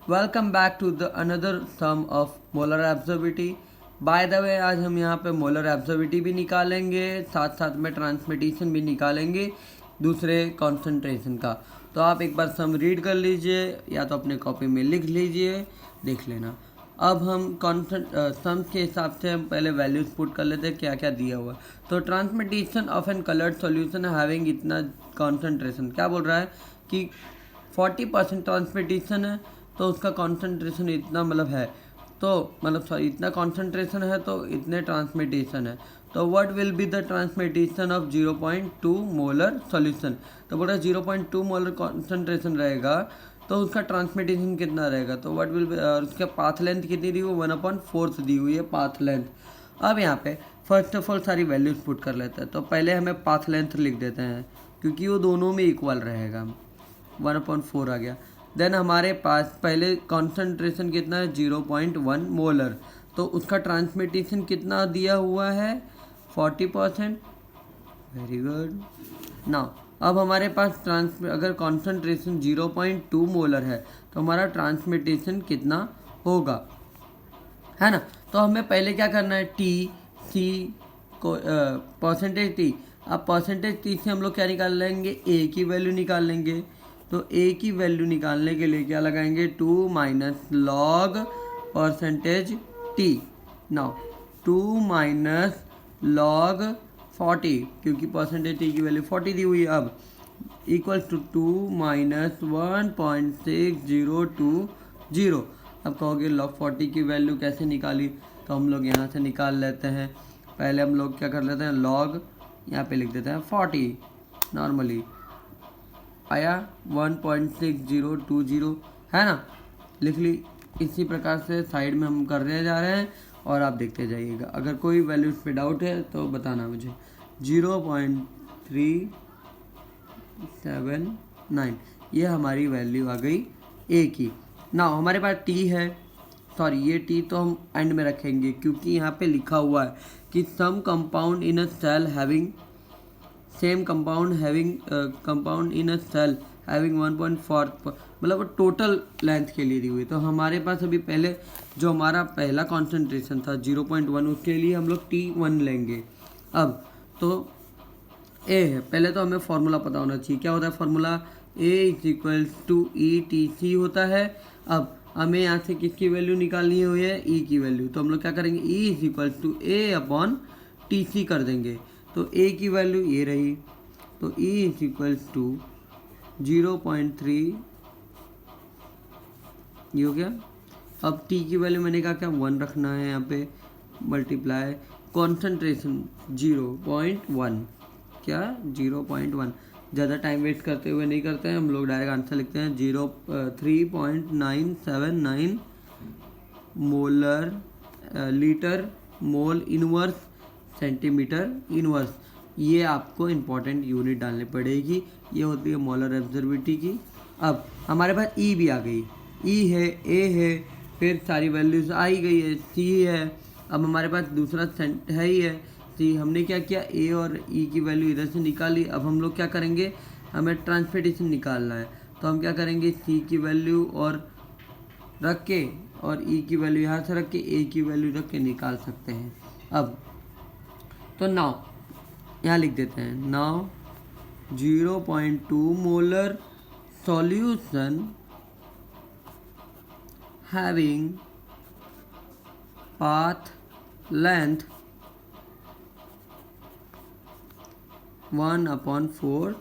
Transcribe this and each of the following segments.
Welcome back to the another some of molar absorptivity. By the way आज हम यहाँ पे मोलर एब्जॉर्बिटी भी निकालेंगे, साथ साथ में ट्रांसमिटेशन भी निकालेंगे दूसरे कॉन्सेंट्रेशन का। तो आप एक बार सम रीड कर लीजिए या तो अपने कॉपी में लिख लीजिए, देख लेना। अब हम सम्स के हिसाब से हम पहले वैल्यूज पुट कर लेते हैं क्या क्या दिया हुआ है। तो transmittance of an coloured solution having इतना कॉन्सेंट्रेशन, क्या बोल रहा है कि 40% ट्रांसमिटेशन है तो उसका कॉन्सेंट्रेशन इतना मतलब है, तो मतलब सॉरी इतना कॉन्सेंट्रेशन है तो इतने ट्रांसमिटेशन है। तो what will be the transmutation of 0.2 molar solution. तो बोल रहा है 0.2 मोलर कॉन्सेंट्रेशन रहेगा तो उसका ट्रांसमिटेशन कितना रहेगा। तो व्हाट विल बी, उसका पाथ लेंथ कितनी दी हुई, 1/4 दी हुई है पाथ लेंथ। अब यहाँ पे फर्स्ट ऑफ ऑल सारी वैल्यूज पुट कर लेते हैं। तो पहले हमें पाथ लेंथ लिख देते हैं क्योंकि वो दोनों में इक्वल रहेगा, 1/4 आ गया। देन हमारे पास पहले कॉन्सेंट्रेशन कितना है, 0.1 मोलर, तो उसका ट्रांसमिटेशन कितना दिया हुआ है, 40%। Very good. नाउ अब हमारे पास अगर कॉन्सेंट्रेशन 0.2 मोलर है तो हमारा ट्रांसमिटेशन कितना होगा, है ना। तो हमें पहले क्या करना है, टी सी को परसेंटेज टी। अब परसेंटेज टी से हम लोग क्या निकाल लेंगे, ए की वैल्यू निकाल लेंगे। तो ए की वैल्यू निकालने के लिए क्या लगाएंगे, 2 minus log percentage T. Now 2 minus log 40, क्योंकि परसेंटेज टी की वैल्यू 40 दी हुई है। अब इक्वल टू 2 माइनस 1.6020। अब कहोगे लॉग 40 की वैल्यू कैसे निकाली, तो हम लोग यहाँ से निकाल लेते हैं। पहले हम लोग क्या कर लेते हैं, लॉग यहाँ पे लिख देते हैं 40, नॉर्मली आया 1.6020, है ना, लिख ली। इसी प्रकार से साइड में हम करने जा रहे हैं और आप देखते जाइएगा। अगर कोई वैल्यूज पे डाउट है तो बताना मुझे। 0.379 ये हमारी वैल्यू आ गई ए की। ना हमारे पास टी है, सॉरी ये टी तो हम एंड में रखेंगे क्योंकि यहाँ पे लिखा हुआ है कि some compound in a cell having same compound in a cell having 1.4, मतलब टोटल लेंथ के लिए दी हुई। तो हमारे पास अभी पहले जो हमारा पहला कॉन्सेंट्रेशन था 0.1, उसके लिए हम लोग T1 लेंगे। अब तो ए है, पहले तो हमें फॉर्मूला पता होना चाहिए। क्या होता है formula, A is equal to E T C होता है। अब हमें यहाँ से किसकी वैल्यू निकालनी हुई है, ई की वैल्यू। तो हम लोग क्या करेंगे, E is equal to A upon T C कर देंगे। तो ए की वैल्यू ये रही, तो ई इज इक्वल टू 0.3, ये हो गया। अब टी की वैल्यू मैंने कहा क्या 1 रखना है यहाँ पे, मल्टीप्लाई कॉन्सेंट्रेशन 0.1, क्या 0.1। ज़्यादा टाइम वेस्ट करते हुए नहीं करते हैं हम लोग, डायरेक्ट आंसर लिखते हैं। 3.979 molar litre mole inverse centimetre inverse. ये आपको इम्पोर्टेंट यूनिट डालनी पड़ेगी, ये होती है मोलर एब्जॉर्बिटी की। अब हमारे पास ई भी आ गई, ई है, ए है, फिर सारी वैल्यूज आ ही गई है, सी है। अब हमारे पास दूसरा सेंट है ही है सी। हमने क्या किया, ए और ई की वैल्यू इधर से निकाली। अब हम लोग क्या करेंगे, हमें ट्रांसमिटेशन निकालना है। तो हम क्या करेंगे, सी की वैल्यू और रख के और ई की वैल्यू यहाँ से रख के ए की वैल्यू रख के निकाल सकते हैं। अब तो नाउ यहाँ लिख देते हैं, now 0.2 molar solution having path length 1/4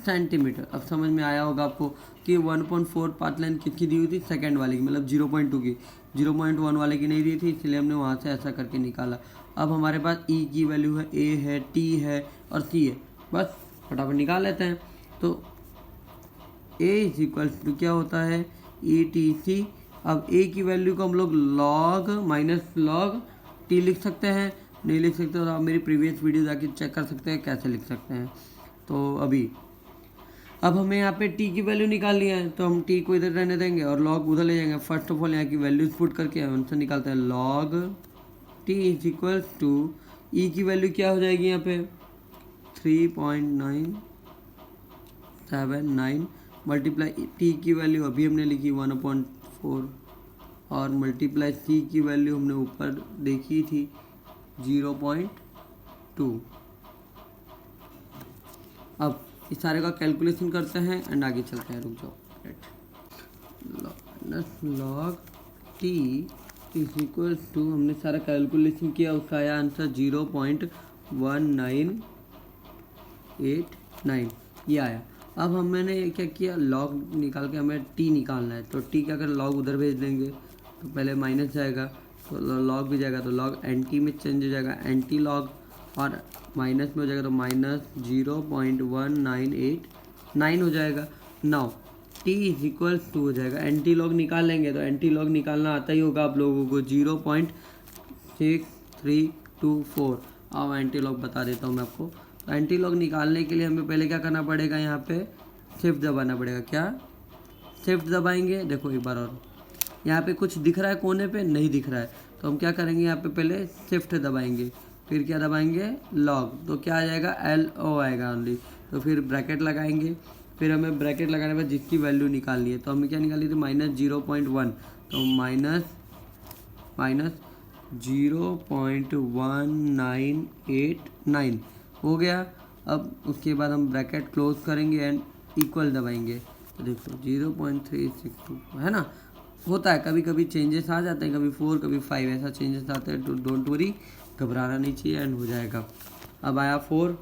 centimetre. अब समझ में आया होगा आपको कि 1/4 पाथ लेंथ किसकी दी हुई थी, सेकेंड वाले की, मतलब 0.2 की, 0.1 वाले की नहीं दी थी, इसलिए हमने वहाँ से ऐसा करके निकाला। अब हमारे पास ई की वैल्यू है, ए है, टी है और सी है, बस फटाफट निकाल लेते हैं। तो ए इज इक्वल टू क्या होता है, ई टी सी। अब ए की वैल्यू को हम लोग लॉग माइनस लॉग टी लिख सकते हैं, नहीं लिख सकते तो आप मेरी प्रीवियस वीडियो जाके चेक कर सकते हैं कैसे लिख सकते हैं। तो अब हमें यहाँ पे टी की वैल्यू निकालनी है, तो हम टी को इधर रहने देंगे और लॉग उधर ले जाएंगे। फर्स्ट ऑफ ऑल यहाँ की वैल्यूज पुट करके उनसे निकालते हैं, log T is equal to e की वैल्यू क्या हो जाएगी यहाँ पे 3.979 मल्टीप्लाई टी की वैल्यू अभी हमने लिखी 1/4 4 और मल्टीप्लाई सी की वैल्यू हमने ऊपर देखी थी 0.2। अब इस सारे का कैलकुलेशन करते हैं एंड आगे चलते हैं। रुक जाओ। Log T is equal to, हमने सारा कैलकुलेशन किया, उसका आया आंसर 0.1989 ये आया। अब मैंने क्या किया, लॉग निकाल के हमें टी निकालना है। तो टी का अगर लॉग उधर भेज देंगे तो पहले माइनस जाएगा तो लॉग भी जाएगा, तो लॉग एन टी में चेंज हो जाएगा, एन टी लॉग, और माइनस में हो जाएगा तो माइनस 0.1989 हो जाएगा। Now T is equal to हो जाएगा, एंटी लॉग निकालेंगे तो एंटी लॉग निकालना आता ही होगा आप लोगों को, 0.6324। अब एंटी लॉग बता देता हूँ मैं आपको। तो एंटी लॉग निकालने के लिए हमें पहले क्या करना पड़ेगा, यहाँ पे शिफ्ट दबाना पड़ेगा। क्या शिफ्ट दबाएंगे, देखो एक बार और, यहाँ पे कुछ दिख रहा है कोने पे, नहीं दिख रहा है, तो हम क्या करेंगे, यहाँ पे पहले शिफ्ट दबाएंगे, फिर क्या दबाएंगे, लॉग, तो क्या आ जाएगा, LO आएगा ओनली। तो फिर ब्रैकेट लगाएंगे, फिर हमें ब्रैकेट लगाने पर जिसकी वैल्यू निकालनी है, तो हमें क्या निकाली थी, -0.1, तो माइनस 0.1989 हो गया। अब उसके बाद हम ब्रैकेट क्लोज करेंगे एंड इक्वल दबाएंगे, तो देखो 0.362 है ना। होता है कभी कभी चेंजेस आ जाते हैं, कभी 4 कभी 5 ऐसा चेंजेस आते हैं, तो डोंट वरी, घबराना नहीं चाहिए एंड हो जाएगा। अब आया 4।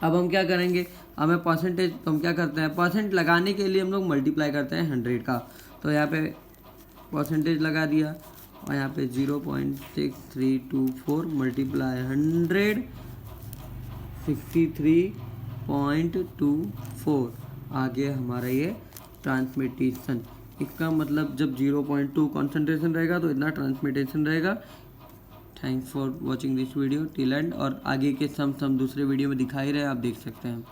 अब हम क्या करेंगे, हमें परसेंटेज, तो हम क्या करते हैं, परसेंट लगाने के लिए हम लोग मल्टीप्लाई करते हैं 100 का। तो यहाँ पे परसेंटेज लगा दिया और यहाँ पे 0.6324 मल्टीप्लाई 100, 63.24 आगे हमारा ये ट्रांसमिटेशन। इसका मतलब जब 0.2 कॉन्सेंट्रेशन रहेगा तो इतना ट्रांसमिटेशन रहेगा। Thanks for watching this video till and, और आगे के सम दूसरे वीडियो में दिखाई रहे, आप देख सकते हैं।